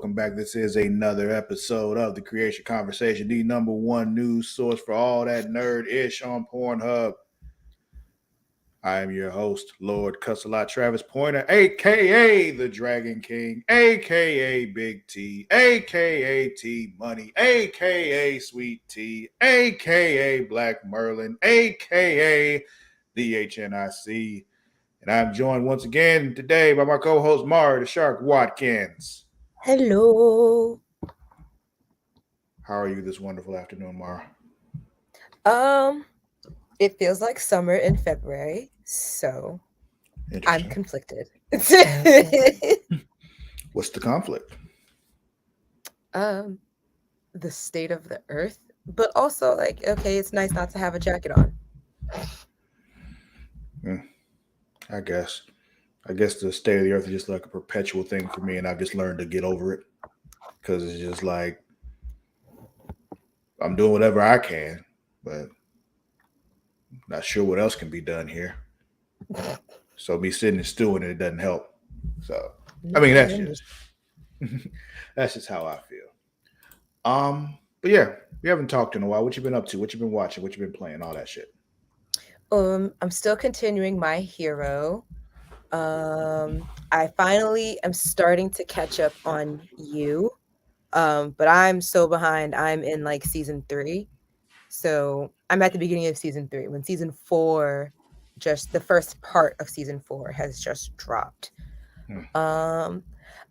welcome back. This is another episode of the Creatia Conversation, the number one news source for all that nerd-ish on Pornhub. I am your host, Lord Cussalot Travis Pointer, aka the Dragon King, aka Big T, aka T Money, aka Sweet T, aka Black Merlin, aka the HNIC. And I'm joined once again today by my co-host Mara the Shark Watkins. Hello. How are you this wonderful afternoon, Mara? It feels like summer in February, so I'm Interesting. conflicted. What's the conflict? um, the state of the earth, but also like, okay, it's nice not to have a jacket on. I guess. I guess the state of the earth is just like a perpetual thing for me, and I've just learned to get over it because it's just like I'm doing whatever I can, but not sure what else can be done here. So me sitting and stewing it doesn't help. So I mean that's just that's just how I feel. But yeah, we haven't talked in a while. What you been up to? What you been watching? What you been playing? All that shit. I'm still continuing my hero. I finally am starting to catch up on you. But I'm so behind. I'm in like season 3. So I'm at the beginning of season 3 when season 4, just the first part of season 4 has just dropped. Um,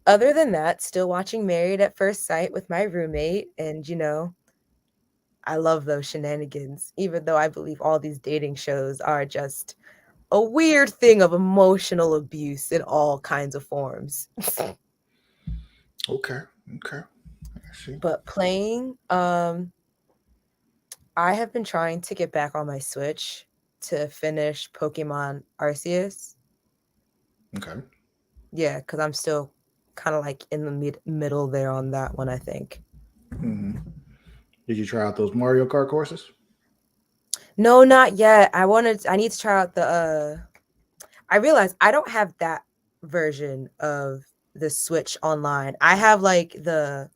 Other than that, still watching Married at First Sight with my roommate, and I love those shenanigans, even though I believe all these dating shows are just a weird thing of emotional abuse in all kinds of forms. Okay. Okay. I see. But playing, I have been trying to get back on my Switch to finish Pokemon Arceus. Okay. Yeah, because I'm still kind of like in the middle there on that one, I think. Mm-hmm. Did you try out those Mario Kart courses? No, not yet. I need to try out I realized I don't have that version of the Switch online. I have like You don't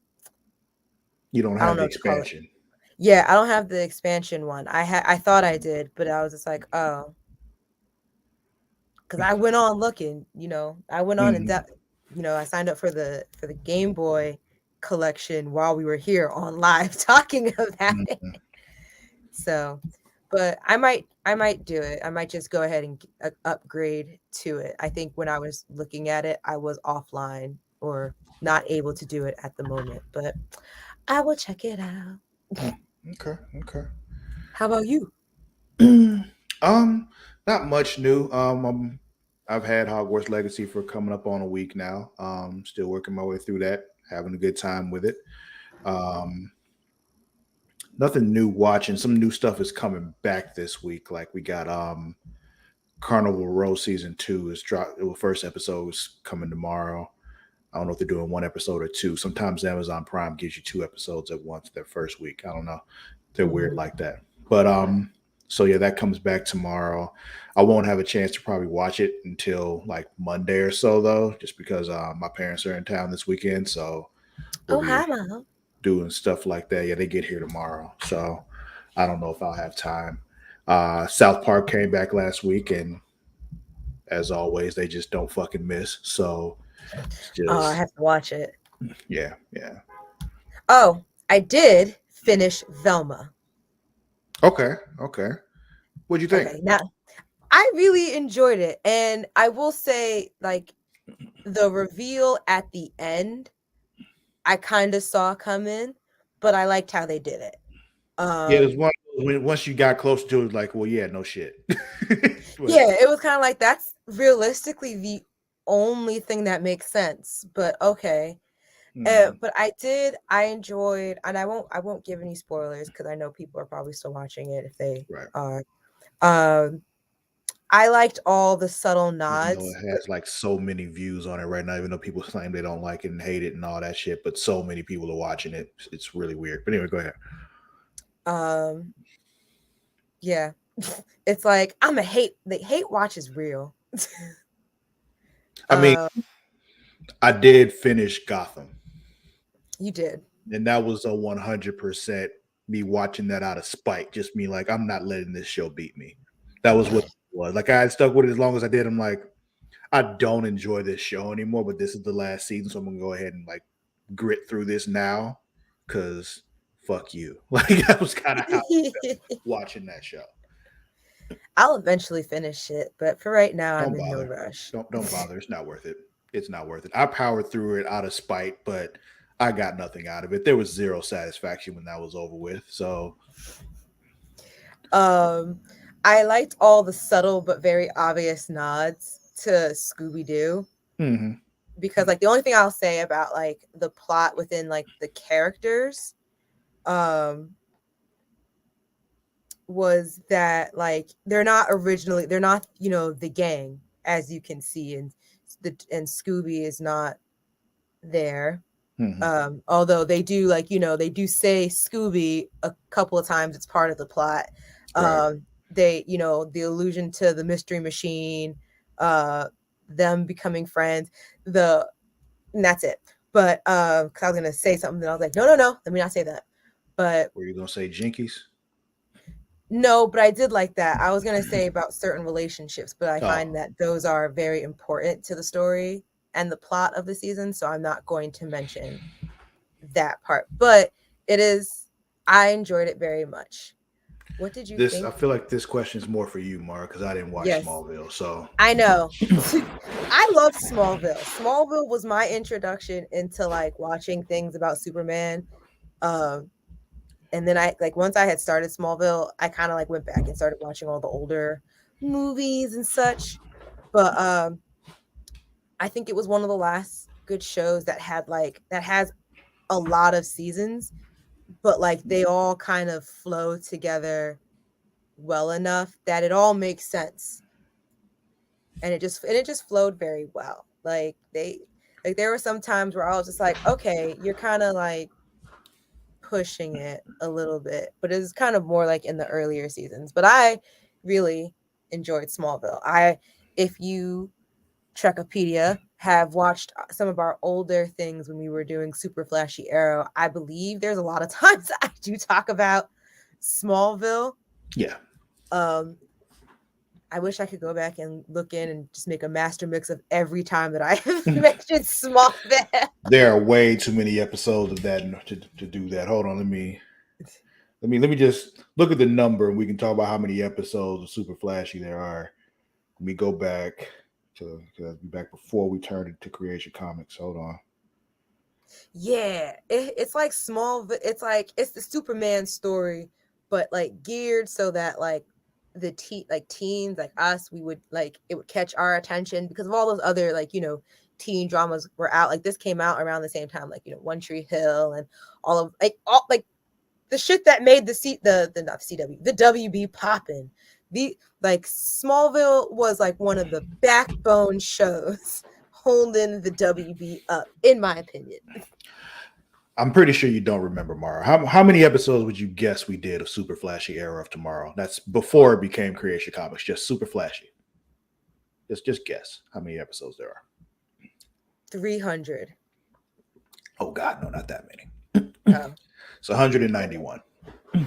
I don't have know the what to call it. expansion. Yeah, I don't have the expansion one. I thought I did, but I was just like, oh, because I went on looking, I went on and Mm-hmm. that, I signed up for the Game Boy collection while we were here on live talking about it. Mm-hmm. So, but I might do it. I might just go ahead and upgrade to it. I think when I was looking at it, I was offline or not able to do it at the moment, but I will check it out. Okay. Okay. How about you? um, not much new. I've had Hogwarts Legacy for coming up on a week now. Still working my way through that, having a good time with it. Um, Nothing new watching. Some new stuff is coming back this week. Like we got Carnival Row season 2 is dropped. The first episode is coming tomorrow. I don't know if they're doing one episode or two. Sometimes Amazon Prime gives you 2 episodes at once their first week. I don't know. They're weird Mhm. like that. But so yeah, that comes back tomorrow. I won't have a chance to probably watch it until like Monday or so though, just because my parents are in town this weekend, so we'll Oh, be hi, Mom. doing stuff like that. Yeah, they get here tomorrow, so I don't know if I'll have time. South Park came back last week, and as always, they just don't fucking miss. So it's Oh, I just have to watch it. yeah, yeah. Oh, I did finish Velma. Okay, okay. What'd you think? Okay, now I really enjoyed it, and I will say, like, the reveal at the end, I kind of saw coming, but I liked how they did it. Yeah, there's Um, one when once you got close to it, like, well, yeah, no shit. But yeah, it was kind of like that's realistically the only thing that makes sense, but okay. mhm, But I enjoyed, and I won't give any spoilers because I know people are probably still watching it if they right. are. Um, I liked all the subtle Even though nods. it has like so many views on it right now, even though people claim they don't like it and hate it and all that shit, but so many people are watching it. It's really weird. But anyway, go ahead. Um, yeah, it's like I'm a hate. The hate watch is real. I mean, uh, I did finish Gotham. You did. And that was a 100% me watching that out of spite. Just me like, I'm not letting this show beat me. That was what it was. Like I had stuck with it as long as I did. I'm like, I don't enjoy this show anymore, but this is the last season, so I'm gonna go ahead and like grit through this now, cause fuck you. Like that was kind of how I felt watching that show. I'll eventually finish it, but for right now, I'm Don't in no bother. rush. Don't bother. It's not worth it. It's not worth it. I powered through it out of spite, but I got nothing out of it. There was zero satisfaction when that was over with. So Um, I liked all the subtle but very obvious nods to Scooby Doo mhm. because, like, the only thing I'll say about like the plot within like the characters, um, was that like they're not the gang, as you can see, and Scooby is not there. Mhm. Although they do they do say Scooby a couple of times. It's part of the plot. Right. They the allusion to the mystery machine, uh them becoming friends, the and that's it. But 'cause I was gonna say something, and I was like, no, let me not say that. But Were you gonna say Jinkies? no, but I did like that. I was gonna say about certain relationships, but I Oh, find that those are very important to the story and the plot of the season, so I'm not going to mention that part. But it is, I enjoyed it very much. What did you this think? I feel like this question is more for you, Mark, because I didn't watch Yes, Smallville. So I know. I love Smallville. Smallville was my introduction into like watching things about Superman. Um, and then I like once I had started Smallville, I kind of like went back and started watching all the older movies and such. But I think it was one of the last good shows that has a lot of seasons, but like they all kind of flow together well enough that it all makes sense, and it just flowed very well. Like there were some times where I was just like, okay, you're kind of like pushing it a little bit, but it's kind of more like in the earlier seasons. But I really enjoyed Smallville. If you Trekopedia have watched some of our older things when we were doing Super Flashy Arrow, I believe there's a lot of times I do talk about Smallville. yeah, Um, I wish I could go back and look in and just make a master mix of every time that I have mentioned Smallville. there are way too many episodes of that to do that. Hold on, let me just look at the number, and we can talk about how many episodes of Super Flashy there are. Let me go back to back before we turned it to Creatia Comics. Hold on. Yeah, it's like Smallville. It's the Superman story, but like geared so that like teens like us, we would like it would catch our attention because of all those other teen dramas were out. Like this came out around the same time, like One Tree Hill and all like the shit that made the not the CW the WB poppin'. The like Smallville was like one of the backbone shows holding the WB up, in my opinion. I'm pretty sure you don't remember, Mara. How many episodes would you guess we did of Super Flashy Era of Tomorrow? That's before it became Creation Comics, just Super Flashy. Just guess how many episodes there are. 300. Oh God, no, not that many. Oh. It's 191.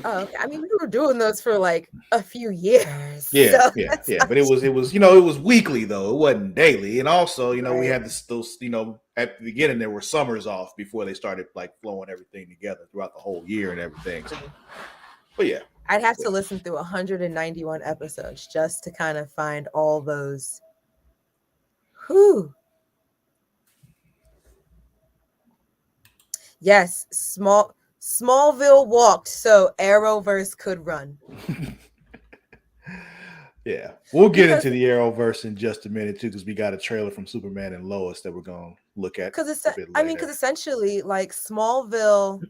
Oh, okay. I mean, we were doing those for like a few years. Yeah, So yeah, that's yeah. not But it was weekly though. It wasn't daily. And also, we right. had those at the beginning there were summers off before they started like flowing everything together throughout the whole year and everything. So, True. but yeah, I'd have to listen through 191 episodes just to kind of find all those. Whew. Yes, Smallville walked so Arrowverse could run. yeah. We'll get Because into the Arrowverse in just a minute too, because we got a trailer from Superman and Lois that we're gonna look at because a bit later. essentially like Smallville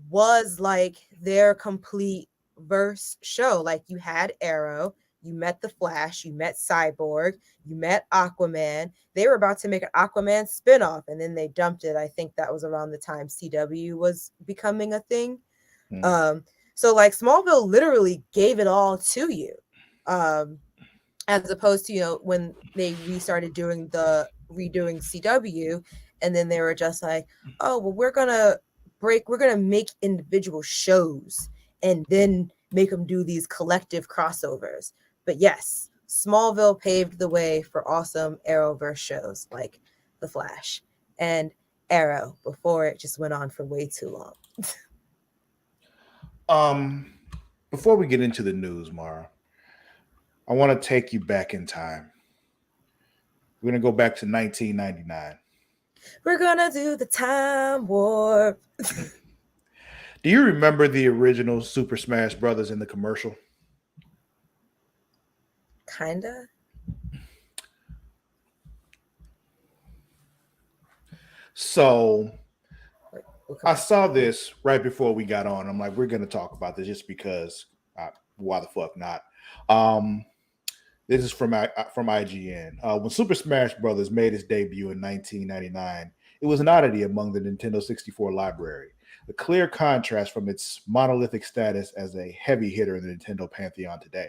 was like their complete verse show. Like you had Arrow, you met the Flash, you met Cyborg, you met Aquaman. They were about to make an Aquaman spinoff, and then they dumped it. I think that was around the time CW was becoming a thing. Mm. So like Smallville literally gave it all to you. Um, as opposed to when they restarted doing the redoing CW, and then they were just like, oh, well, we're gonna make individual shows and then make them do these collective crossovers. But yes, Smallville paved the way for awesome Arrowverse shows like The Flash and Arrow before it just went on for way too long. Before we get into the news, Mara, I want to take you back in time. We're going to go back to 1999. We're gonna do the time warp. Do you remember the original Super Smash Brothers in the commercial? Kinda. So I saw this right before we got on. I'm like, we're going to talk about this just because. Why the fuck not? This is from IGN. When Super Smash Brothers made its debut in 1999, it was an oddity among the Nintendo 64 library, a clear contrast from its monolithic status as a heavy hitter in the Nintendo pantheon today.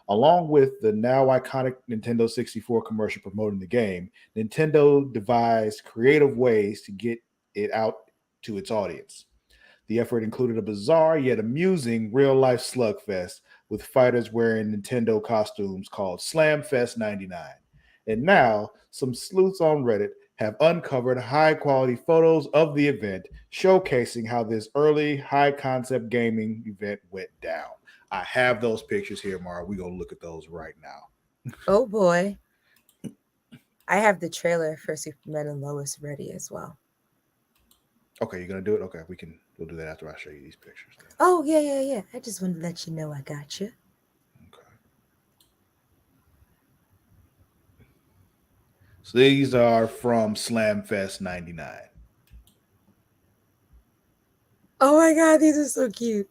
Along with the now iconic Nintendo 64 commercial promoting the game, Nintendo devised creative ways to get it out to its audience. The effort included a bizarre yet amusing real-life slugfest with fighters wearing Nintendo costumes called Slamfest 99. And now, some sleuths on Reddit have uncovered high-quality photos of the event, showcasing how this early high-concept gaming event went down. I have those pictures here, Mara. We're going to look at those right now. Oh, boy. I have the trailer for Superman and Lois ready as well. Okay, you're going to do it? Okay, we'll do that after I show you these pictures. Then. Oh, yeah. I just wanted to let you know I got you. Okay. So these are from Slamfest 99. Oh my God, these are so cute.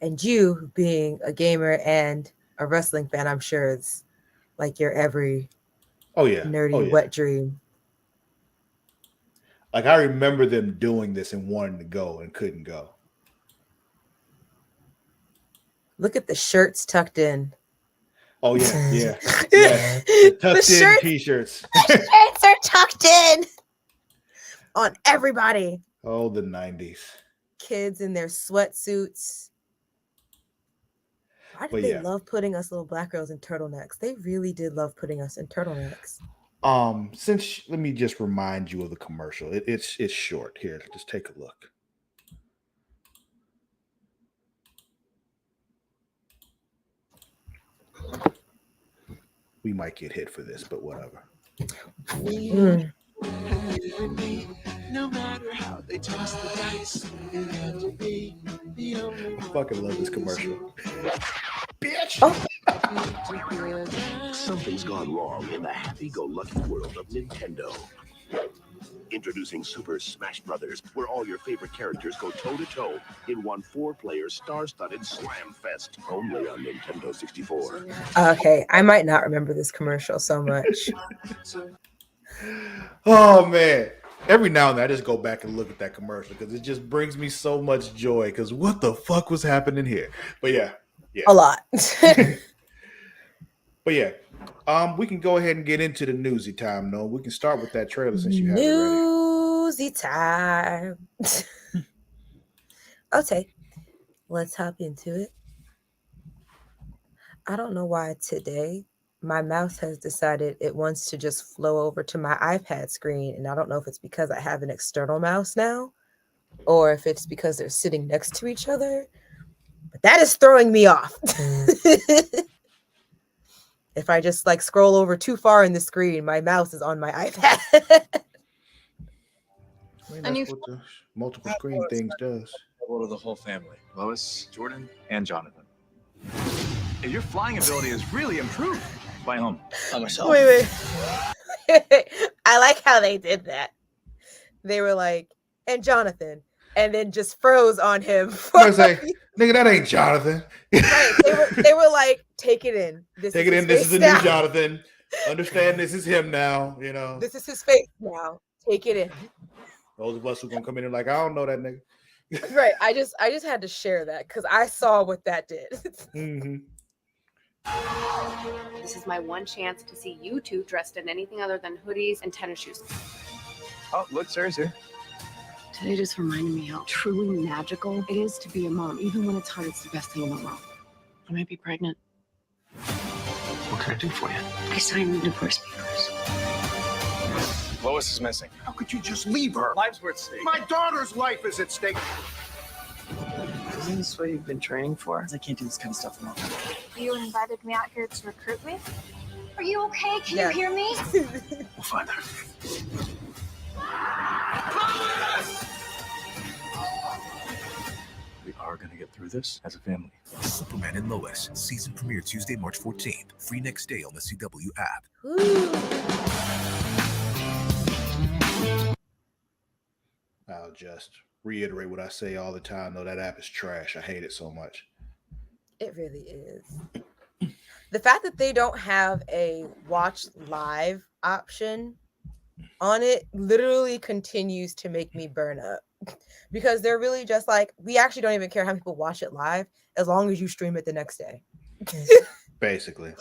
And you, being a gamer and a wrestling fan, I'm sure it's like your every nerdy wet dream. Like I remember them doing this and wanting to go and couldn't go. Look at the shirts tucked in. Oh yeah. The tucked in t-shirts. The shirts are tucked in on everybody. Oh, the 90s. Kids in their sweatsuits. Why did they love putting us little black girls in turtlenecks? They really did love putting us in turtlenecks. Let me just remind you of the commercial. It's short. Here, just take a look. We might get hit for this, but whatever. No matter how they toss the dice, I fucking love this commercial. Bitch! Oh. Something's gone wrong in the happy-go-lucky world of Nintendo. Introducing Super Smash Brothers, where all your favorite characters go toe-to-toe in one 4-player star-studded slam fest, only on Nintendo 64. Okay, I might not remember this commercial so much. Oh, man. Every now and then I just go back and look at that commercial because it just brings me so much joy because what the fuck was happening here? But yeah. A lot. But yeah, we can go ahead and get into the newsy time, though. We can start with that trailer since you have it ready. Newsy time. Okay, let's hop into it. I don't know why today my mouse has decided it wants to just flow over to my iPad screen, and I don't know if it's because I have an external mouse now or if it's because they're sitting next to each other, but that is throwing me off. If I just like scroll over too far in the screen, my mouse is on my iPad. I mean, that's what the multiple screen things does. To the whole family, Lois, Jordan, and Jonathan. Hey, your flying ability is really improved. Fly home by myself. Wait. I like how they did that. They were like, and Jonathan, and then just froze on him. I was like, nigga, that ain't Jonathan. Right. They were like, take it in. Take it in. This is the new Jonathan. Understand this is him now, you know. This is his face now. Take it in. Those of us who gonna come in and like, I don't know that nigga. Right. I just had to share that because I saw what that did. Mm-hmm. This is my one chance to see you two dressed in anything other than hoodies and tennis shoes. Oh, look, Sarah's here. Today just reminded me how truly magical it is to be a mom. Even when it's hard, it's the best thing in the world. I might be pregnant. What can I do for you? I signed the divorce papers. Lois is missing. How could you just leave her? Lives were at stake. My daughter's life is at stake. Isn't this what you've been training for? I can't do this kind of stuff alone. You invited me out here to recruit me? Are you okay? Can Yeah. you hear me? We'll find her. We are going to get through this as a family. Superman and Lois, season premiere Tuesday, March 14th. Free next day on the CW app. Woo. I'll just reiterate what I say all the time, though. That app is trash. I hate it so much. It really is. The fact that they don't have a watch live option on it literally continues to make me burn up, because they're really just like, we actually don't even care how people watch it live as long as you stream it the next day. Basically.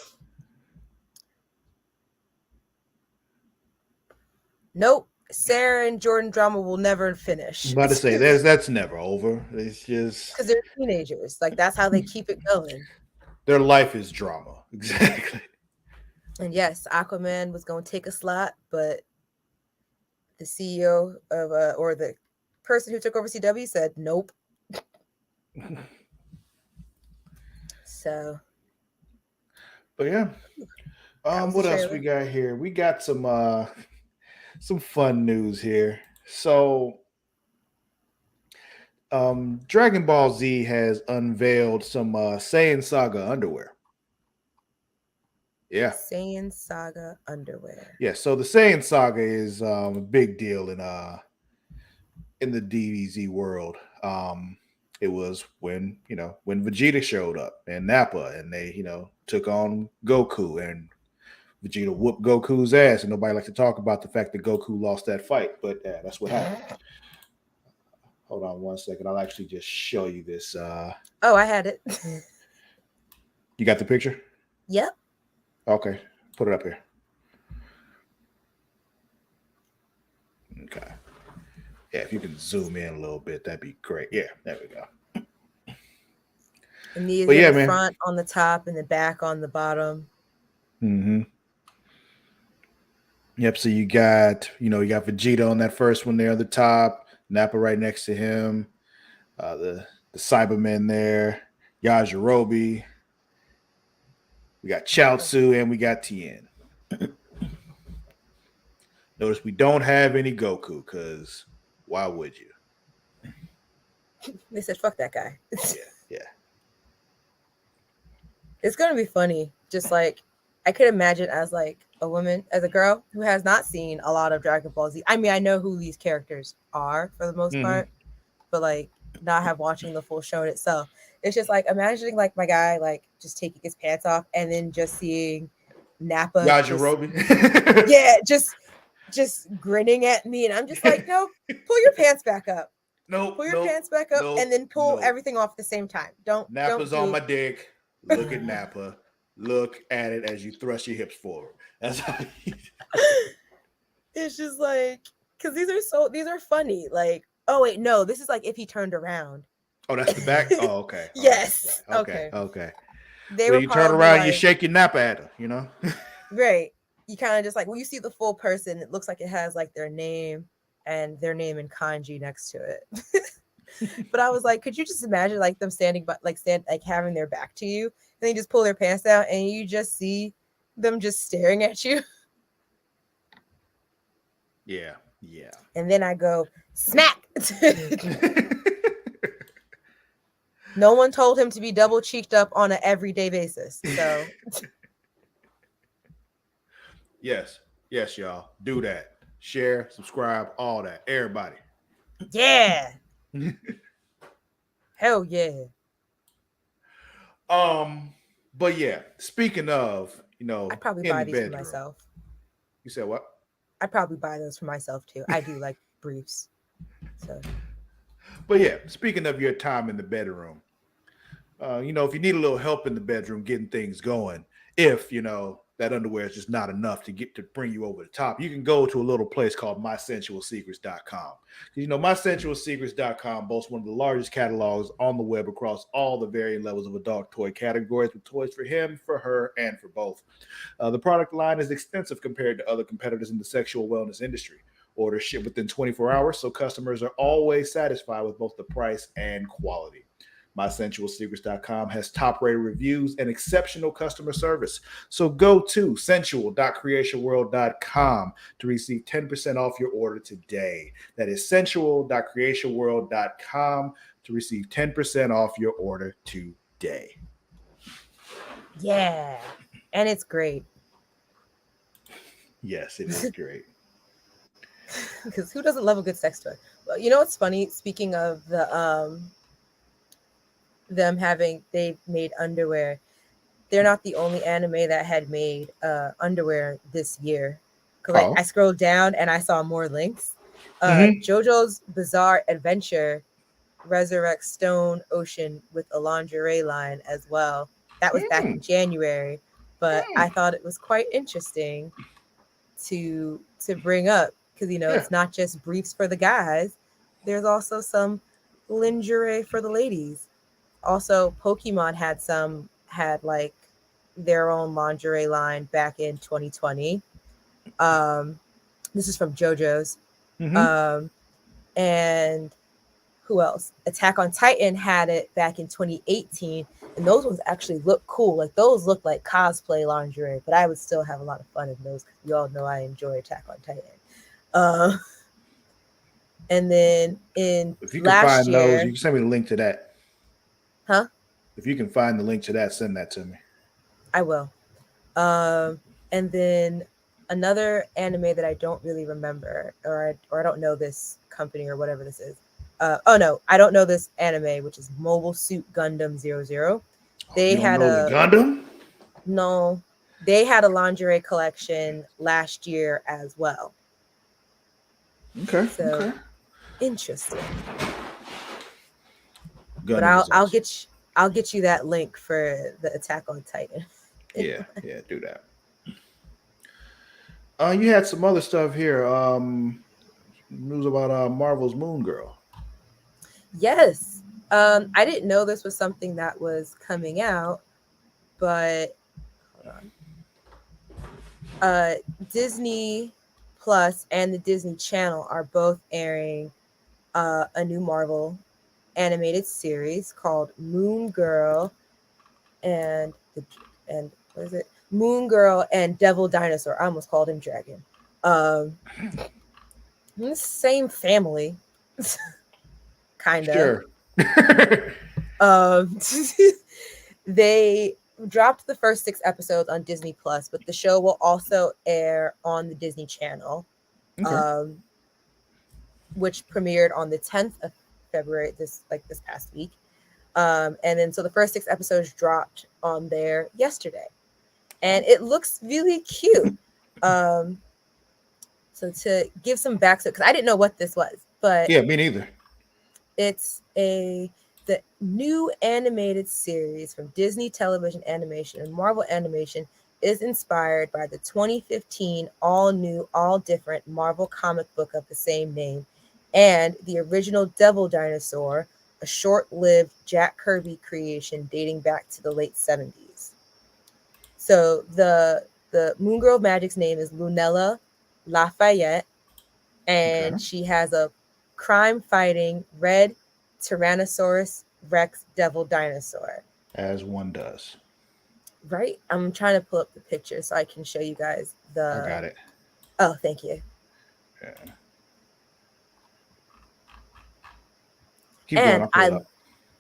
Nope. Sarah and Jordan drama will never finish. I'm about to say that's never over. It's just because they're teenagers. Like, that's how they keep it going. their life is drama. Exactly. And yes, Aquaman was going to take a slot, but the CEO of or the person who took over CW said nope. So, But yeah. was What the else trailer. we got here? We got some fun news here. So Dragon Ball Z has unveiled some Saiyan Saga underwear. Yeah. Saiyan Saga underwear. Yeah, so the Saiyan Saga is a big deal in the DBZ world. It was when Vegeta showed up and Nappa, and they took on Goku, and Vegeta whooped Goku's ass, and nobody likes to talk about the fact that Goku lost that fight, but that's what happened. Hold on one second. I'll actually just show you this. Oh, I had it. You got the picture? Yep. Okay, put it up here. Okay. Yeah, if you can zoom in a little bit, that'd be great. Yeah, there we go. And these But are yeah, the man. front on the top and the back on the bottom. Mm-hmm. Yep. So you got Vegeta on that first one there on the top, Nappa right next to him, the Cybermen there, Yajirobe. We got Chaozu and we got Tien. Notice we don't have any Goku, because why would you? They said, fuck that guy. Yeah. It's going to be funny. Just like, I could imagine as like a woman, as a girl who has not seen a lot of Dragon Ball Z. I mean, I know who these characters are for the most part, but like not have watching the full show in itself. It's just like imagining like my guy like just taking his pants off and then just seeing Nappa. Yajirobe. Yeah, just grinning at me, and I'm just like, no, pull your pants back up. Nope. Pull your pants back up, and then pull nope. everything off at the same time. Nappa's don't on do- my dick. Look at Nappa. Look at it as you thrust your hips forward. That's how It's just like, because these are funny. Like, oh wait, no, this is like if he turned around. Oh, that's the back? Oh, okay. All Yes. right. Okay. Okay. They When were you turn probably around, like, you shake your Nappa at her, right. You kind of just like, when you see the full person, it looks like it has like their name in kanji next to it. But I was like, could you just imagine like them standing, but like having their back to you, and they just pull their pants down, and you just see them just staring at you. Yeah. And then I go, smack. No one told him to be double cheeked up on an everyday basis. So Yes, y'all. Do that. Share, subscribe, all that. Everybody. yeah. Hell yeah. But yeah, speaking of, I'd probably in buy the these for bedroom. myself. You said what? I'd probably buy those for myself too. I do like briefs. So But yeah, speaking of your time in the bedroom, If you need a little help in the bedroom getting things going, if that underwear is just not enough to bring you over the top, you can go to a little place called mysensualsecrets.com. Mysensualsecrets.com boasts one of the largest catalogs on the web across all the varying levels of adult toy categories, with toys for him, for her, and for both. The product line is extensive compared to other competitors in the sexual wellness industry. Orders ship within 24 hours, so customers are always satisfied with both the price and quality. MySensualSecrets.com has top-rated reviews and exceptional customer service. So go to sensual.creationworld.com to receive 10% off your order today. That is sensual.creationworld.com to receive 10% off your order today. Yeah. And it's great. Yes, it is great. Because who doesn't love a good sex toy? Well, you know what's funny? Speaking of they've made underwear. They're not the only anime that had made underwear this year. Because I scrolled down and I saw more links. JoJo's Bizarre Adventure resurrects Stone Ocean with a lingerie line as well. That was back in January, but I thought it was quite interesting to bring up because it's not just briefs for the guys. There's also some lingerie for the ladies. Also, Pokemon had like their own lingerie line back in 2020. This is from JoJo's. And who else? Attack on Titan had it back in 2018, and those ones actually look cool. Like those look like cosplay lingerie, but I would still have a lot of fun in those because you all know I enjoy Attack on Titan. And then if you can find those, you can send me the link to that. Huh? If you can find the link to that, send that to me. I will. And then another anime that I don't really remember, or I don't know this company or whatever this is. I don't know this anime, which is Mobile Suit Gundam 00. They had a Gundam. No, they had a lingerie collection last year as well. Okay. So interesting. Gundam but I'll get you that link for the Attack on Titan. yeah, do that. You had some other stuff here. News about Marvel's Moon Girl. Yes. I didn't know this was something that was coming out, but hold on. Disney Plus and the Disney Channel are both airing a new Marvel animated series called Moon Girl and what is it? Moon Girl and Devil Dinosaur. I almost called him Dragon. Same family. Kind of. Sure. They dropped the first 6 episodes on Disney Plus, but the show will also air on the Disney Channel, which premiered on the 10th of February, this past week. And then so the first 6 episodes dropped on there yesterday, and it looks really cute. So to give some backstory, because I didn't know what this was, but yeah, me neither. It's the new animated series from Disney Television Animation and Marvel Animation is inspired by the 2015 all-new, all-different Marvel comic book of the same name and the original Devil Dinosaur, a short-lived Jack Kirby creation dating back to the late 70s. So the Moon Girl Magic's name is Lunella Lafayette, and she has a crime-fighting red Tyrannosaurus Rex devil dinosaur. As one does. Right? I'm trying to pull up the picture so I can show you guys the... I got it. Oh, thank you. Yeah.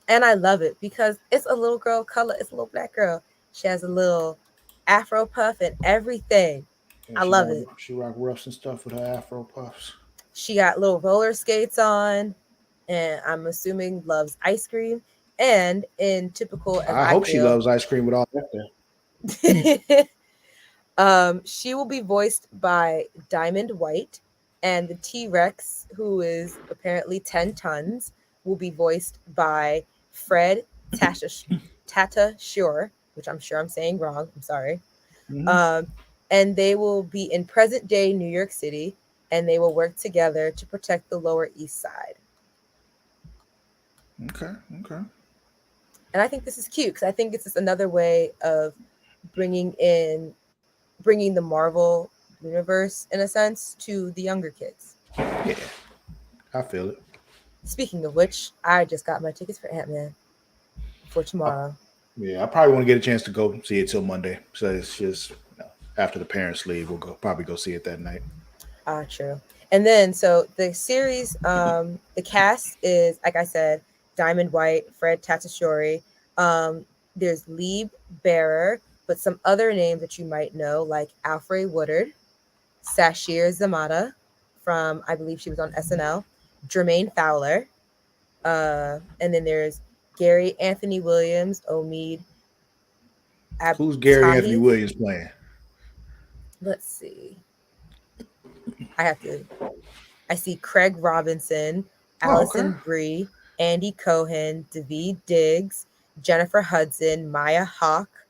I love it because it's a little girl color. It's a little black girl. She has a little afro puff and everything. Yeah, I love it. She rock roughs and stuff with her afro puffs. She got little roller skates on, and I'm assuming loves ice cream. And in typical, I hope she loves ice cream with all that there. She will be voiced by Diamond White, and the T-Rex, who is apparently 10 tons, will be voiced by Fred Tata Shore, which I'm sure I'm saying wrong. I'm sorry. Mhm. And they will be in present day New York City, and they will work together to protect the Lower East Side. Okay. And I think this is cute because I think it's just another way of bringing the Marvel universe in a sense to the younger kids. Yeah, I feel it. Speaking of which, I just got my tickets for Ant-Man for tomorrow. Yeah, I probably want to get a chance to go see it till Monday. So it's just after the parents leave, we'll probably go see it that night. True. And then so the series, the cast is like I said, Diamond White, Fred Tatasciore. There's Lieb Bearer, but some other names that you might know, like Alfre Woodard, Sashir Zamata from I believe she was on SNL, Jermaine Fowler, and then there's Gary Anthony Williams, Omid Who's Gary Anthony Abtahi. Williams playing? Let's see. I see Craig Robinson, Oh, okay. Allison Brie, Andy Cohen, Daveed Diggs, Jennifer Hudson, Maya Hawke.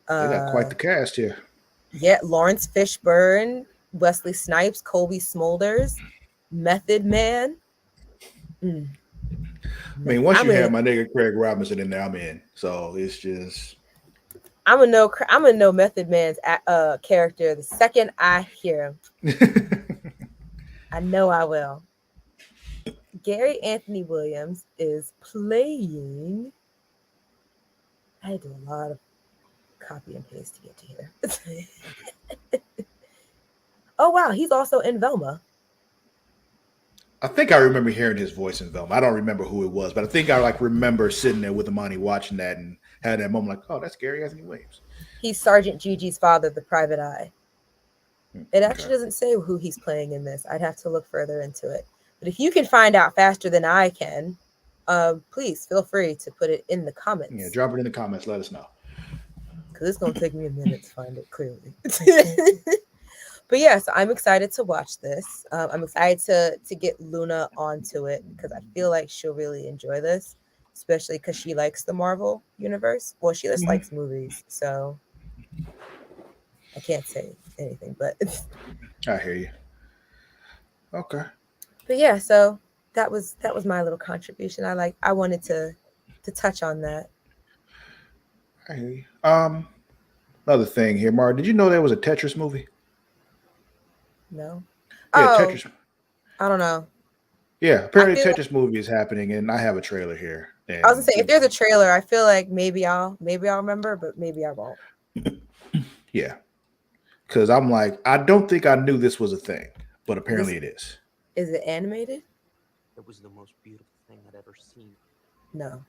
They got quite the cast here. Yeah, Lawrence Fishburne, Wesley Snipes, Colby Smulders, Method Man. I mean, once you have my nigga Craig Robinson in there, I'm in. So it's just I'm gonna know Method Man's character the second I hear him. I know I will. Gary Anthony Williams is playing. I had to do a lot of copy and paste to get to here. Oh wow, he's also in Velma. I think I remember hearing his voice in Velma. I don't remember who it was, but I think I remember sitting there with Imani watching that and had that moment like, oh, that's Gary Anthony Williams. He's Sergeant Gigi's father, the Private Eye. It actually doesn't say who he's playing in this. I'd have to look further into it. But if you can find out faster than I can, please feel free to put it in the comments. Yeah, drop it in the comments. Let us know. Because it's going to take me a minute to find it clearly. But yeah, so I'm excited to watch this. I'm excited to get Luna onto it because I feel like she'll really enjoy this, especially because she likes the Marvel universe. Well, she just likes movies, so I can't say anything, but I hear you. Okay. But yeah, so that was my little contribution. I wanted to touch on that. I hear you. Another thing here, Mar, did you know there was a Tetris movie? No. Yeah, Tetris. I don't know. Yeah, apparently Tetris movie is happening, and I have a trailer here. I was gonna say if there's a trailer, I feel like maybe I'll remember, but maybe I won't. Yeah, because I'm like, I don't think I knew this was a thing, but apparently it is. Is it animated? It was the most beautiful thing I'd ever seen. No.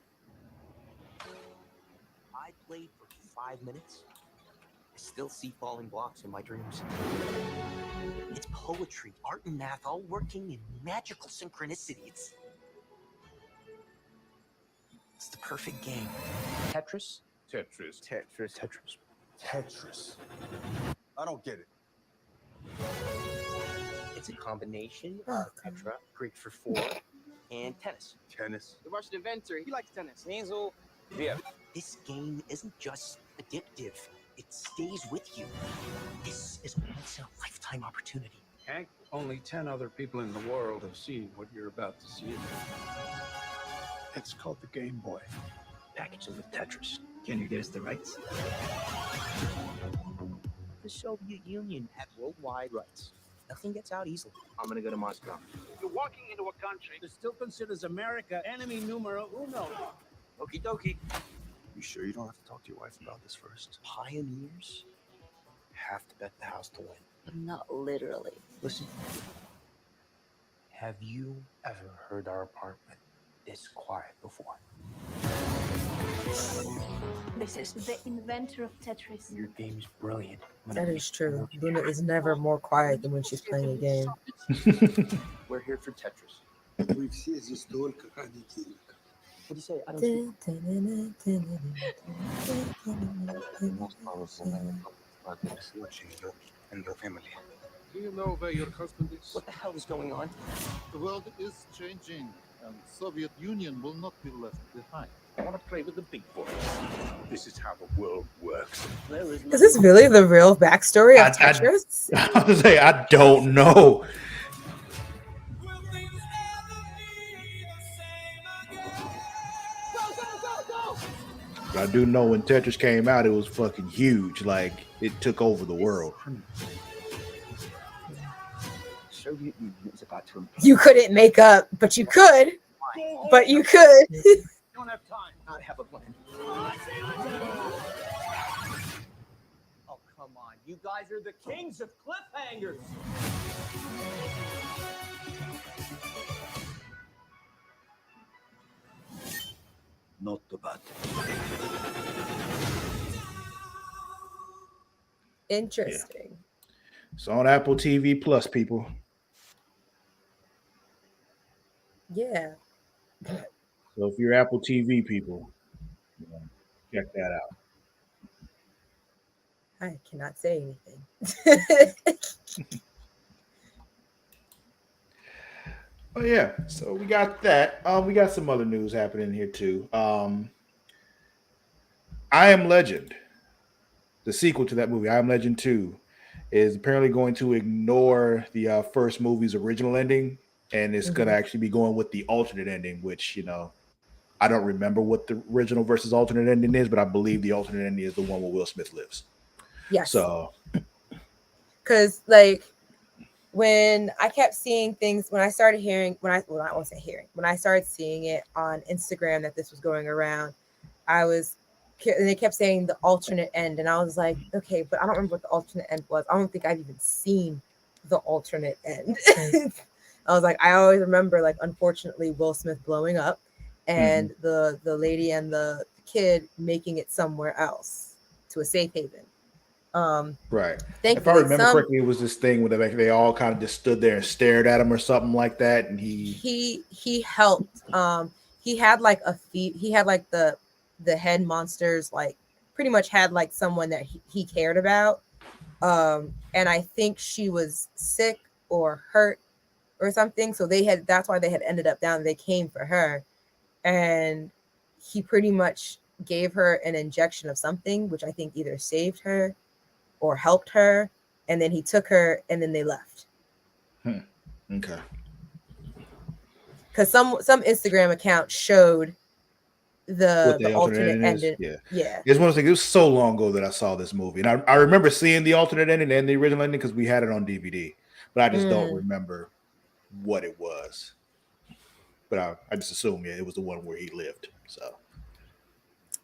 I played for 5 minutes. I still see falling blocks in my dreams. It's poetry, art, and math all working in magical synchronicity. It's the perfect game. Tetris? Tetris. I don't get it. It's a combination of Tetra, Greek for 4, and tennis. Tennis. The Russian inventor, he likes tennis. Hazel. Yeah. This game isn't just addictive. It stays with you. This is a once-in-a-lifetime opportunity. Hank, only 10 other people in the world have seen what you're about to see. It's called the Game Boy. Packages of Tetris. Can you get us the rights? The Soviet Union had worldwide rights. Nothing gets out easily. I'm gonna go to Moscow. You're walking into a country that still considers America enemy numero uno. Okie dokie. You sure you don't have to talk to your wife about this first? Pioneers have to bet the house to win. Not literally. Listen. Have you ever heard our apartment this quiet before? This is the inventor of Tetris. Your game's brilliant. That is true. Luna is never more quiet than when she's playing a game. We're here for Tetris. Мы все здесь только ради денег. What do you say? I don't And your family. Do you know where your husband is? What the hell is going on? The world is changing, and Soviet Union will not be left behind. I want to play with the big boys. This is how the world works. Is this really the real backstory of Tetris? I was say I don't know. But I do know when Tetris came out, it was fucking huge. Like it took over the world. Soviet Union is about to implode. You couldn't make up, but you could. But you could. Don't have time. Not have a plan. Oh, come on. You guys are the kings of cliffhangers. Not the bad. Interesting. It's on Apple TV Plus, people. Yeah. So if you're Apple TV people, check that out. I cannot say anything. Oh yeah, so we got that. We got some other news happening here too. I Am Legend, the sequel to that movie, I Am Legend 2, is apparently going to ignore the first movie's original ending, and it's going to actually be going with the alternate ending, which, I don't remember what the original versus alternate ending is, but I believe the alternate ending is the one where Will Smith lives. Yes. So, because like when I kept seeing things, when I started hearing, when I started seeing it on Instagram that this was going around, and they kept saying the alternate end, and I was like, okay, but I don't remember what the alternate end was. I don't think I've even seen the alternate end. I was like, I always remember, like, unfortunately, Will Smith blowing up, and the lady and the kid making it somewhere else to a safe haven. Right. If I remember correctly, it was this thing where they all kind of just stood there and stared at him or something like that, and he helped. He had like he had like the head monsters, like pretty much had like someone that he cared about, and I think she was sick or hurt or something, so that's why they had ended up down. They came for her, and he pretty much gave her an injection of something, which I think either saved her or helped her, and then he took her, and then they left. Okay. Because some Instagram account showed the alternate ending. Yeah. It's one of those things. It was so long ago that I saw this movie, and I remember seeing the alternate ending and the original ending because we had it on DVD, but I just don't remember what it was. But I just assume it was the one where he lived. So,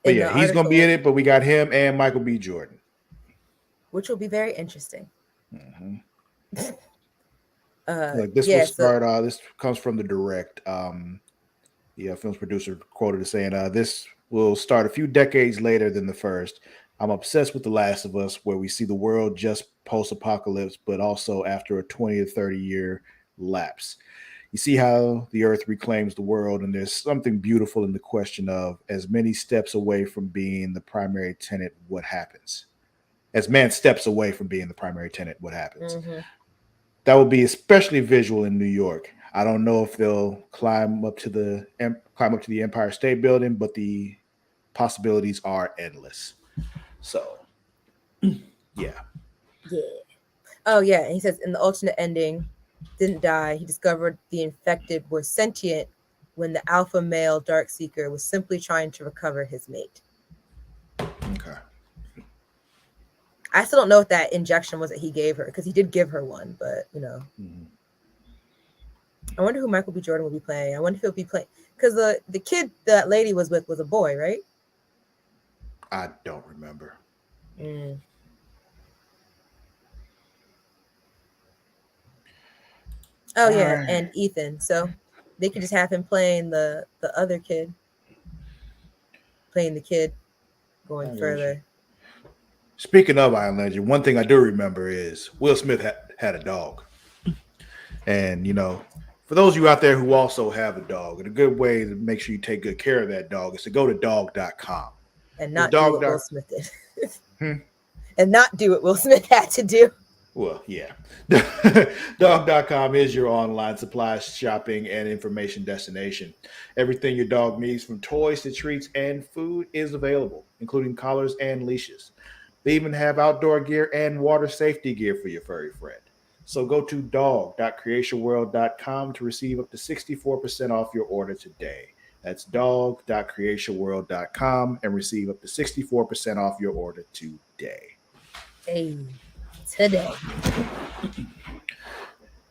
but yeah, he's gonna be in it. But we got him and Michael B. Jordan, which will be very interesting. Like this will start. This comes from the direct. The film's producer quoted as saying, "This will start a few decades later than the first. I'm obsessed with The Last of Us, where we see the world just post-apocalypse, but also after a 20 to 30 year lapse. You see how the Earth reclaims the world, and there's something beautiful in the question of, as many steps away from being the primary tenant, what happens? As man steps away from being the primary tenant, what happens?" That will be especially visual in New York. I don't know if they'll climb up to the Empire State Building, but the possibilities are endless. So, yeah. Oh yeah, and he says in the alternate ending, didn't die. He discovered the infected were sentient when the alpha male Darkseeker was simply trying to recover his mate. Okay. I still don't know if that injection was that he gave her, because he did give her one, but I wonder who Michael B. Jordan will be playing. I wonder if he'll be playing, because the kid that lady was with was a boy, right? I don't remember. Oh yeah, and Ethan. So they could just have him playing the other kid, playing the kid, going further. Speaking of I Am Legend, one thing I do remember is Will Smith had a dog. And, for those of you out there who also have a dog, and a good way to make sure you take good care of that dog is to go to dog.com. And not do what Will Smith did. And not do what Will Smith had to do. Well, yeah. Dog.com is your online supply shopping and information destination. Everything your dog needs, from toys to treats and food, is available, including collars and leashes. They even have outdoor gear and water safety gear for your furry friend. So go to dog.creatiaworld.com to receive up to 64% off your order today. That's dog.creatiaworld.com and receive up to 64% off your order today. Hey, today.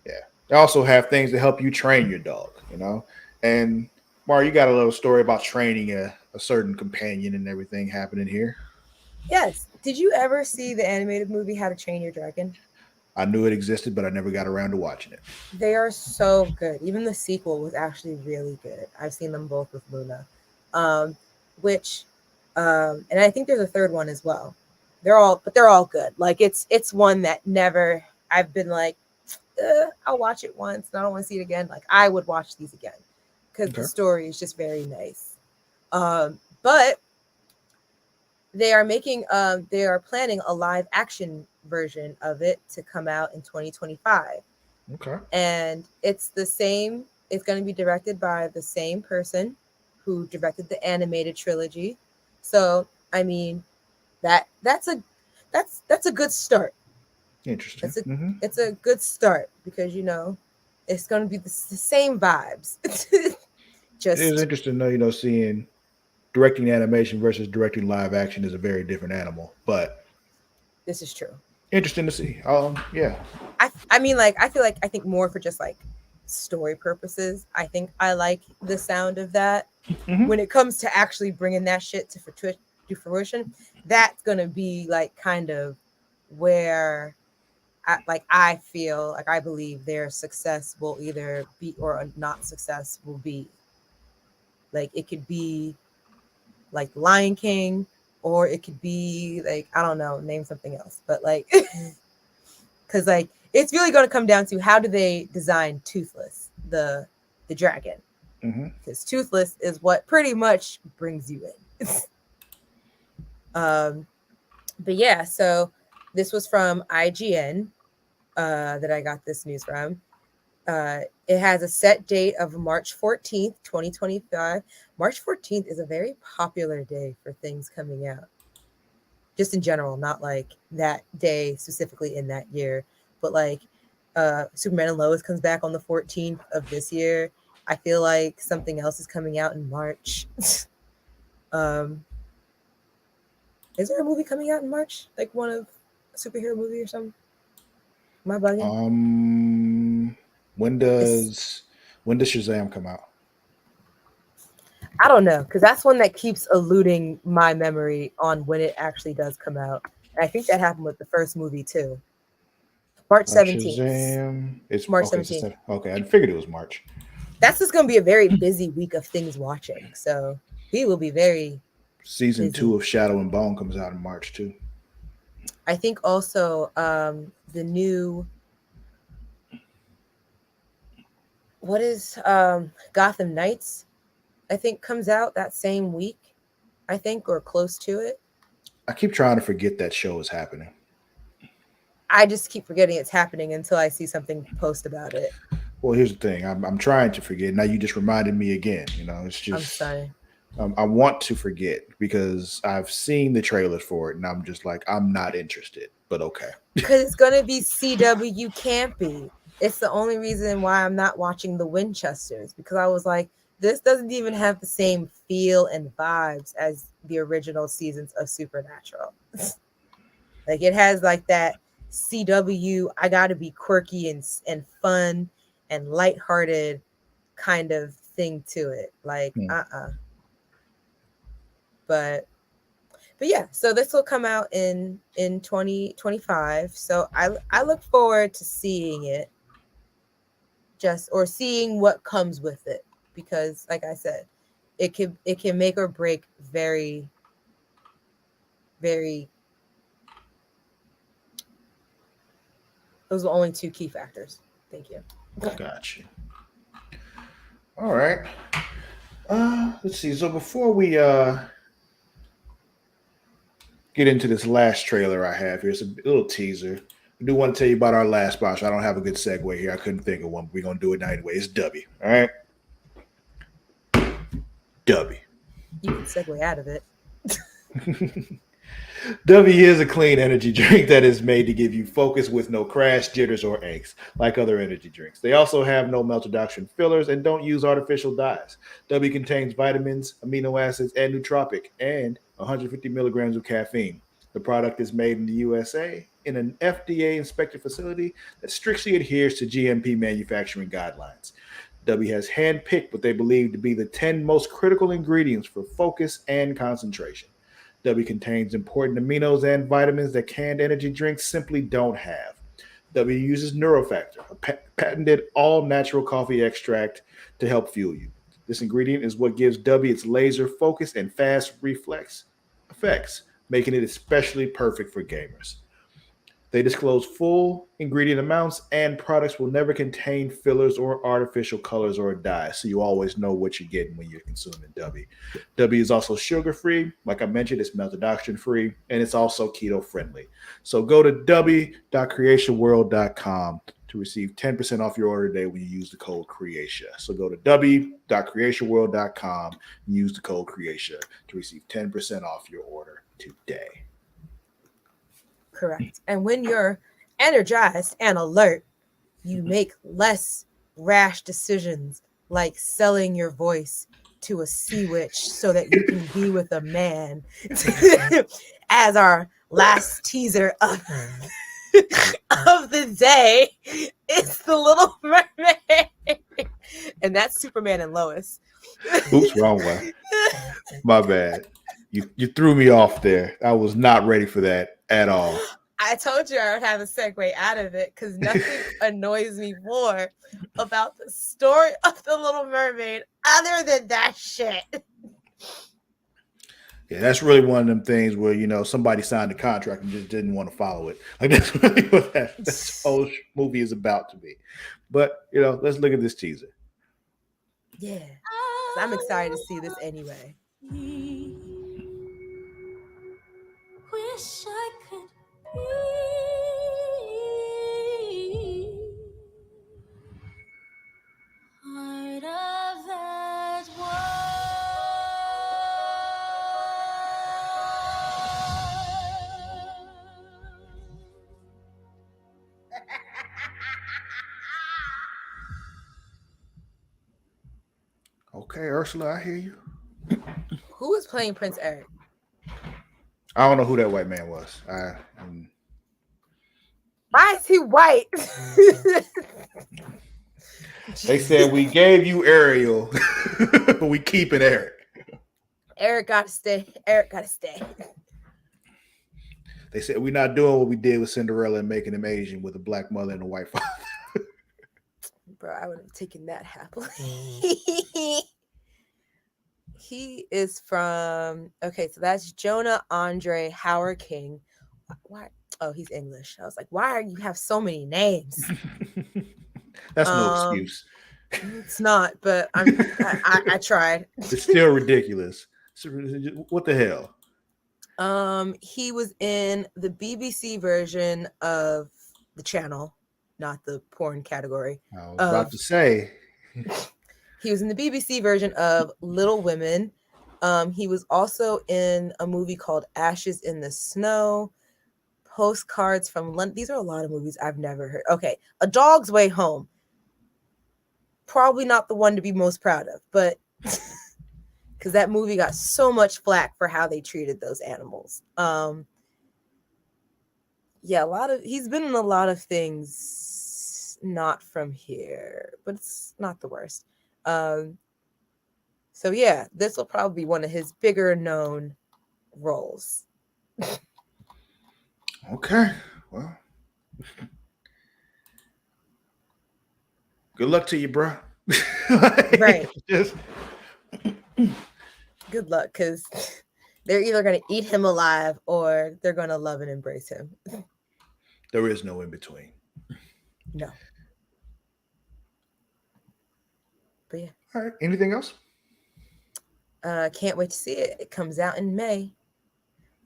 Yeah. They also have things to help you train your dog, you know? And Mar, you got a little story about training a certain companion and everything happening here. Yes. Did you ever see the animated movie How to Train Your Dragon? I knew it existed, but I never got around to watching it. They are so good. Even the sequel was actually really good. I've seen them both with Luna. Which and I think there's a third one as well. They're all good. Like it's one that never I've been like, I'll watch it once and I don't want to see it again. Like I would watch these again because the story is just very nice. But they are planning a live action version of it to come out in 2025. Okay. And it's going to be directed by the same person who directed the animated trilogy. So, I mean, that's a good start. Interesting. It's a good start because it's going to be the same vibes. It is interesting though, seeing directing animation versus directing live action is a very different animal, but this is true. Interesting to see. Yeah. I think more for just like story purposes. I think I like the sound of that. Mm-hmm. When it comes to actually bringing that shit to fruition, that's gonna be like kind of where I feel like I believe their success will either be or not success will be. Like it could be like Lion King, or it could be like, I don't know, name something else, but like because like it's really going to come down to how do they design Toothless, the dragon, because Toothless is what pretty much brings you in. But yeah, so this was from IGN that I got this news from. It has a set date of March 14th, 2025. March 14th is a very popular day for things coming out. Just in general, not like that day specifically in that year, but like Superman and Lois comes back on the 14th of this year. I feel like something else is coming out in March. Is there a movie coming out in March? Like one of a superhero movie or something? Am I bugging? When does Shazam come out? I don't know, because that's one that keeps eluding my memory on when it actually does come out. And I think that happened with the first movie too. March 17th. Shazam. It's March okay, 17th. Okay, I figured it was March. That's just going to be a very busy week of things watching. So he will be very Season busy. 2 of Shadow and Bone comes out in March too. I think also the new Gotham Knights, I think comes out that same week, I think, or close to it. I keep trying to forget that show is happening. I just keep forgetting it's happening until I see something post about it. Well, here's the thing. I'm trying to forget. Now you just reminded me again. It's just. I'm sorry. I want to forget because I've seen the trailers for it, and I'm just like, I'm not interested. But okay. Because it's gonna be CW campy. It's the only reason why I'm not watching the Winchesters, because I was like, this doesn't even have the same feel and vibes as the original seasons of Supernatural. Like it has like that CW, I gotta be quirky and fun and lighthearted kind of thing to it. Like But yeah, so this will come out in 2025. So I look forward to seeing it, or seeing what comes with it, because like I said, it can make or break very, very. Those are only two key factors. Thank you. Gotcha. All right. Let's see. So before we get into this last trailer I have here, it's a little teaser. I do want to tell you about our last sponsor. I don't have a good segue here. I couldn't think of one. But we're going to do it anyway. It's W. All right? W. You can segue out of it. W is a clean energy drink that is made to give you focus with no crash, jitters, or aches, like other energy drinks. They also have no maltodextrin fillers and don't use artificial dyes. W contains vitamins, amino acids, and nootropic, and 150 milligrams of caffeine. The product is made in the USA in an FDA-inspected facility that strictly adheres to GMP manufacturing guidelines. W has handpicked what they believe to be the 10 most critical ingredients for focus and concentration. W contains important aminos and vitamins that canned energy drinks simply don't have. W uses Neurofactor, a patented all-natural coffee extract to help fuel you. This ingredient is what gives W its laser focus and fast reflex effects, making it especially perfect for gamers. They disclose full ingredient amounts, and products will never contain fillers or artificial colors or dyes, so you always know what you're getting when you're consuming W. W is also sugar-free. Like I mentioned, it's maltodextrin-free, and it's also keto-friendly. So go to w.creationworld.com to receive 10% off your order today when you use the code Creatia. So go to w.creationworld.com and use the code Creatia to receive 10% off your order today. Correct. And when you're energized and alert, you make less rash decisions like selling your voice to a sea witch so that you can be with a man. As our last teaser of the day is The Little Mermaid. And that's Superman and Lois. Oops, wrong one. My bad. You threw me off there. I was not ready for that at all. I told you I would have a segue out of it because nothing annoys me more about the story of The Little Mermaid other than that shit. Yeah, that's really one of them things where, you know, somebody signed a contract and just didn't want to follow it. Like, that's really what this whole movie is about to be. But, you know, let's look at this teaser. Yeah, because I'm excited to see this anyway. Wish I could be part of that Okay, Ursula, I hear you. Who is playing Prince Eric? I don't know who that white man was. Why is he white? They said we gave you Ariel, but we keeping Eric. Eric got to stay. Eric got to stay. They said we're not doing what we did with Cinderella and making him Asian with a black mother and a white father. Bro, I would have taken that happily. He is from, okay, so that's Jonah Andre Howard King. Why? Oh, he's English. I was like, why are you have so many names? That's no excuse. It's not, but I tried. It's still ridiculous. What the hell? He was in the BBC version of The Channel, not the porn category. I was about to say. He was in the BBC version of Little Women. He was also in a movie called Ashes in the Snow, Postcards from London. These are a lot of movies I've never heard. Okay, A Dog's Way Home. Probably not the one to be most proud of, but because that movie got so much flack for how they treated those animals. Yeah, he's been in a lot of things not from here, but it's not the worst. So yeah, this will probably be one of his bigger known roles. Okay, well, good luck to you, bro. Right. Good luck, because they're either going to eat him alive or they're going to love and embrace him. There is no in between. No. But yeah. All right. Anything else? Can't wait to see it. It comes out in May.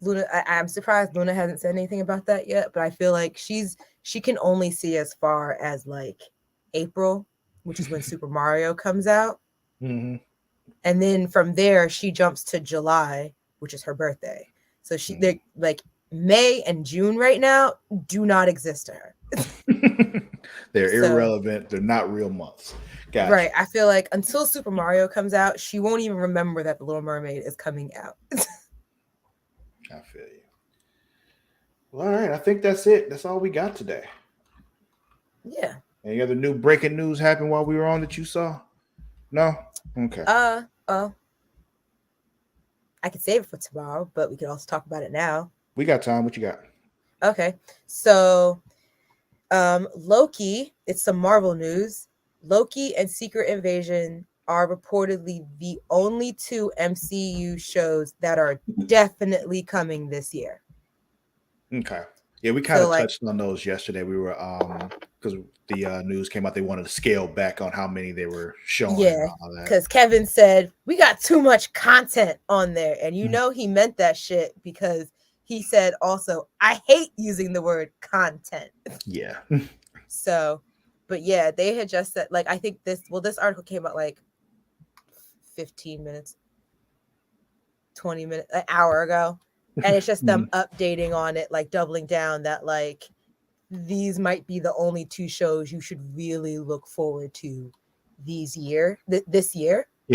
Luna, I'm surprised Luna hasn't said anything about that yet, but I feel like she's she can only see as far as like April, which is when Super Mario comes out. Mm-hmm. And then from there, she jumps to July, which is her birthday. So they're like May and June right now do not exist to her. They're So- irrelevant. They're not real months. Gotcha. Right. I feel like until Super Mario comes out, she won't even remember that The Little Mermaid is coming out. I feel you. Well, all right. I think that's it. That's all we got today. Yeah. Any other new breaking news happened while we were on that you saw? No? Okay. I could save it for tomorrow, but we could also talk about it now. We got time. What you got? Okay. So Loki, it's some Marvel news. Loki and Secret Invasion are reportedly the only two MCU shows that are definitely coming this year. Okay. Yeah, we kind of touched on those yesterday. We were because the news came out, they wanted to scale back on how many they were showing. Yeah, and all that. because Kevin said we got too much content on there, and you know he meant that shit because he said also I hate using the word content. Yeah. So, but yeah, they had just said like I think this article came out like 15 minutes, 20 minutes, an hour ago. And it's just them updating on it, like doubling down that like these might be the only two shows you should really look forward to this year. Yeah,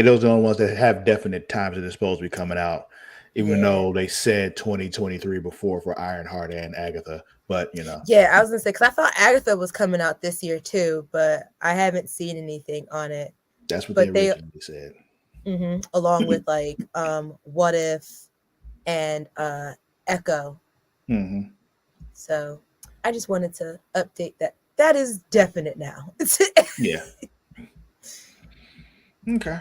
those are the only ones that have definite times that they're supposed to be coming out, even though they said 2023 before for Ironheart and Agatha. But you know, yeah, I was gonna say because I thought Agatha was coming out this year too, but I haven't seen anything on it. That's what they originally said. Along with like What If and Echo. So I just wanted to update that is definite now. Yeah. Okay.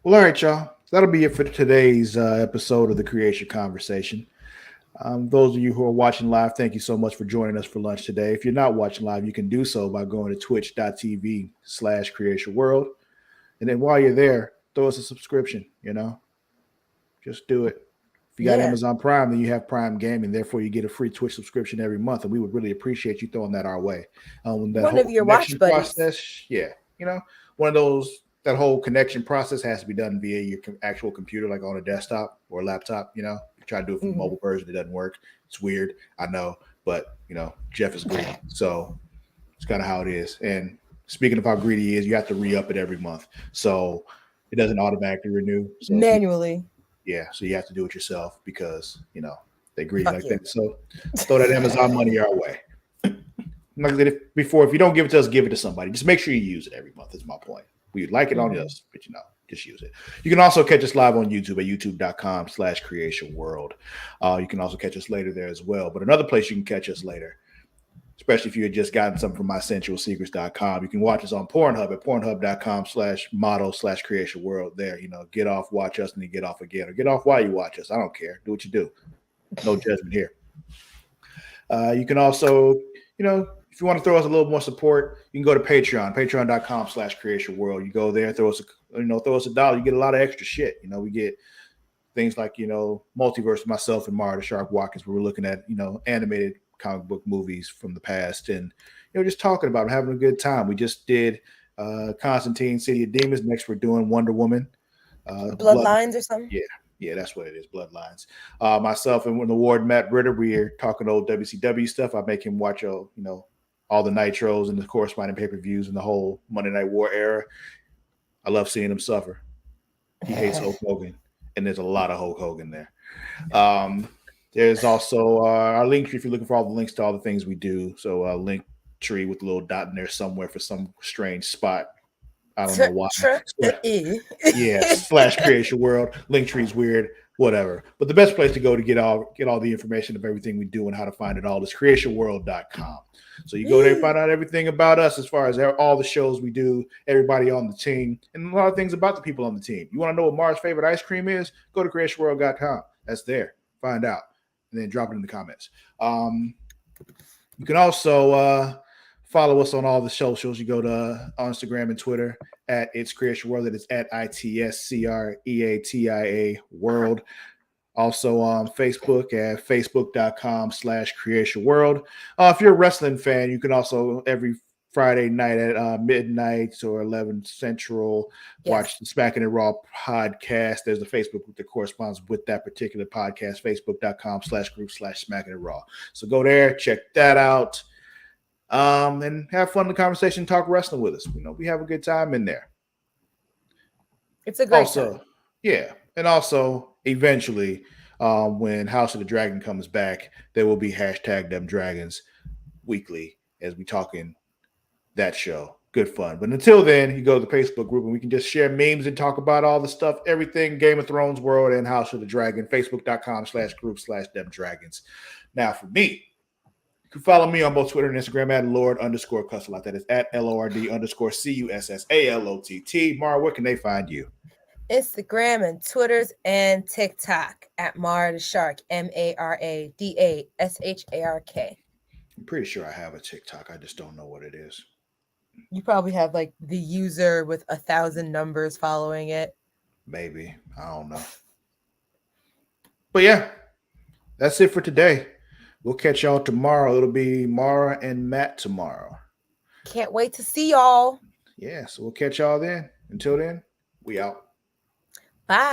Well, all right, y'all. That'll be it for today's episode of the Creatia Conversation. Those of you who are watching live, thank you so much for joining us for lunch today. If you're not watching live, you can do so by going to twitch.tv/Creatia World. And then while you're there, throw us a subscription, just do it. If you got Amazon Prime, then you have Prime Gaming. Therefore, you get a free Twitch subscription every month. And we would really appreciate you throwing that our way. One of your watch buddies. Process, one of those, that whole connection process has to be done via your actual computer, like on a desktop or a laptop. You try to do it for the mobile version. It doesn't work. It's weird. I know. But, Jeff is greedy. So it's kind of how it is. And speaking of how greedy he is, you have to re-up it every month. So it doesn't automatically renew. So manually. So you have to do it yourself because, they greedy like that. So throw that Amazon money our way. Like I said before, if you don't give it to us, give it to somebody. Just make sure you use it every month is my point. We'd like it on us, but just use it. You can also catch us live on YouTube at youtube.com/Creatia World. You can also catch us later there as well. But another place you can catch us later, especially if you had just gotten something from mysensualsecrets.com, you can watch us on Pornhub at pornhub.com/model/Creatia World. There, get off, watch us, and then get off again, or get off while you watch us. I don't care. Do what you do. No judgment here. You can also, if you want to throw us a little more support, you can go to patreon.com/Creatia World. You go there, throw us $1. You get a lot of extra shit. We get things like, Multiverse, myself and Mara the Shark Watkins, where we're looking at, animated comic book movies from the past and, just talking about them, having a good time. We just did Constantine, City of Demons. Next, we're doing Wonder Woman. Bloodlines or something? Yeah, that's what it is, Bloodlines. Myself and the Ward, Matt Ritter, we're talking old WCW stuff. I make him watch, all the Nitros and the corresponding pay-per-views and the whole Monday Night War era. I love seeing him suffer. He hates Hulk Hogan, and there's a lot of Hulk Hogan there. There's also our link tree if you're looking for all the links to all the things we do. So a link tree with a little dot in there somewhere for some strange spot. I don't know why. /Creatia World. Linktree's weird, whatever. But the best place to go to get all the information of everything we do and how to find it all is creatiaworld.com. So you go there and find out everything about us as far as all the shows we do, everybody on the team, and a lot of things about the people on the team. You want to know what Mara's favorite ice cream is? Go to creatiaworld.com. That's there. Find out. And then drop it in the comments. You can also follow us on all the socials. You go to Instagram and Twitter at It's Creatia World. That is at ITSCREATIA World. Also on Facebook at facebook.com/Creatia World. If you're a wrestling fan, you can also every Friday night at midnight or 11 Central watch the Smacking It Raw podcast. There's a Facebook group that corresponds with that particular podcast, facebook.com/group/Smacking It Raw. So go there, check that out, and have fun in the conversation, talk wrestling with us. We have a good time in there. It's a great time. Yeah. And also, eventually, when House of the Dragon comes back, there will be #TheMDragons weekly as we talking that show. Good fun. But until then, you go to the Facebook group and we can just share memes and talk about all the stuff, everything Game of Thrones world and House of the Dragon, facebook.com/group/TheMDragons. Now, for me, you can follow me on both Twitter and Instagram at Lord_Cussalott. That is at LORD_CUSSALOTT. Mara, where can they find you? Instagram and Twitters and TikTok at Mara the Shark, MARADASHARK. I'm pretty sure I have a TikTok. I just don't know what it is. You probably have like the user with 1,000 numbers following it. Maybe. I don't know. But yeah, that's it for today. We'll catch y'all tomorrow. It'll be Mara and Matt tomorrow. Can't wait to see y'all. Yeah, so we'll catch y'all then. Until then, we out. Bye.